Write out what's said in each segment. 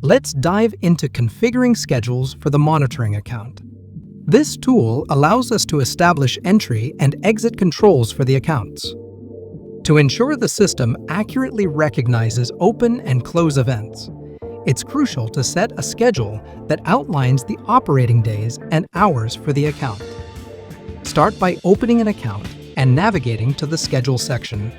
Let's dive into configuring schedules for the monitoring account. This tool allows us to establish entry and exit controls for the accounts. To ensure the system accurately recognizes open and close events, it's crucial to set a schedule that outlines the operating days and hours for the account. Start by opening an account and navigating to the Schedule section.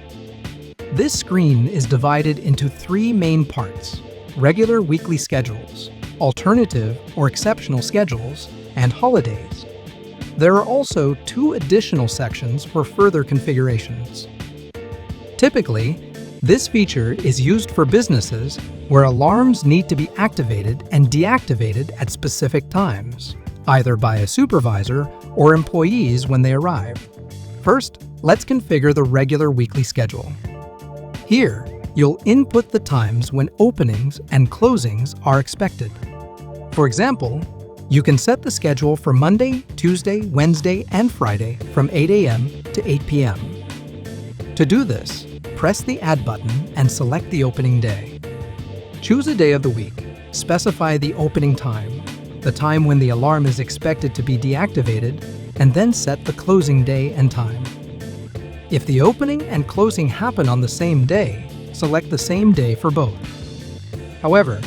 This screen is divided into three main parts: regular weekly schedules, alternative or exceptional schedules, and holidays. There are also two additional sections for further configurations. Typically, this feature is used for businesses where alarms need to be activated and deactivated at specific times, either by a supervisor or employees when they arrive. First, let's configure the regular weekly schedule. Here, you'll input the times when openings and closings are expected. For example, you can set the schedule for Monday, Tuesday, Wednesday, and Friday from 8 a.m. to 8 p.m. To do this, press the Add button and select the opening day. Choose a day of the week, specify the opening time, the time when the alarm is expected to be deactivated, and then set the closing day and time. If the opening and closing happen on the same day, select the same day for both. However,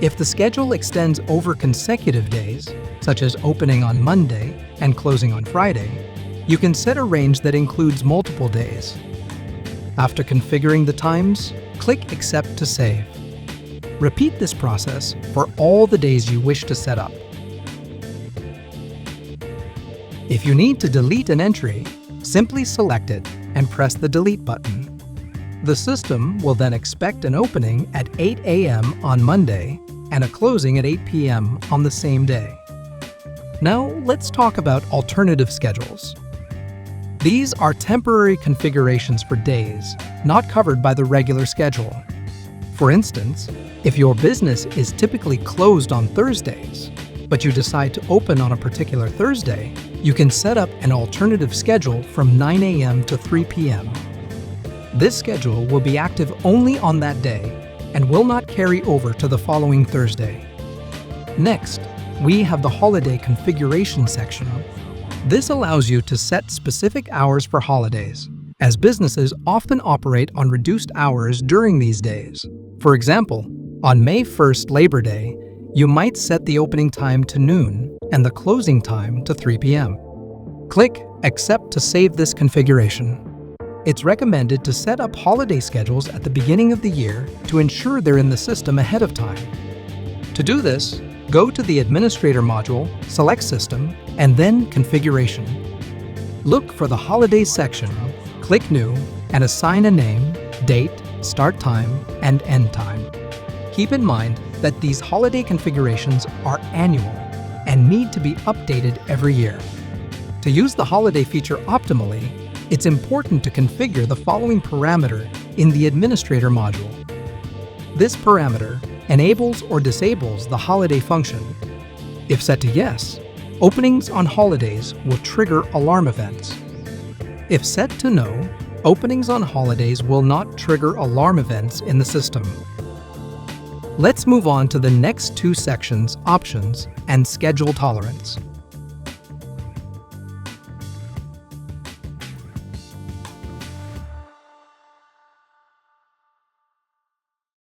if the schedule extends over consecutive days, such as opening on Monday and closing on Friday, you can set a range that includes multiple days. After configuring the times, click Accept to save. Repeat this process for all the days you wish to set up. If you need to delete an entry, simply select it and press the Delete button. The system will then expect an opening at 8 a.m. on Monday and a closing at 8 p.m. on the same day. Now let's talk about alternative schedules. These are temporary configurations for days not covered by the regular schedule. For instance, if your business is typically closed on Thursdays, but you decide to open on a particular Thursday, you can set up an alternative schedule from 9 a.m. to 3 p.m. This schedule will be active only on that day and will not carry over to the following Thursday. Next, we have the holiday configuration section. This allows you to set specific hours for holidays, as businesses often operate on reduced hours during these days. For example, on May 1st, Labor Day, you might set the opening time to noon and the closing time to 3 p.m. Click Accept to save this configuration. It's recommended to set up holiday schedules at the beginning of the year to ensure they're in the system ahead of time. To do this, go to the Administrator module, select System, and then Configuration. Look for the Holidays section, click New, and assign a name, date, start time, and end time. Keep in mind that these holiday configurations are annual and need to be updated every year. To use the holiday feature optimally, it's important to configure the following parameter in the Administrator module. This parameter enables or disables the holiday function. If set to Yes, openings on holidays will trigger alarm events. If set to No, openings on holidays will not trigger alarm events in the system. Let's move on to the next two sections, Options and Schedule Tolerance.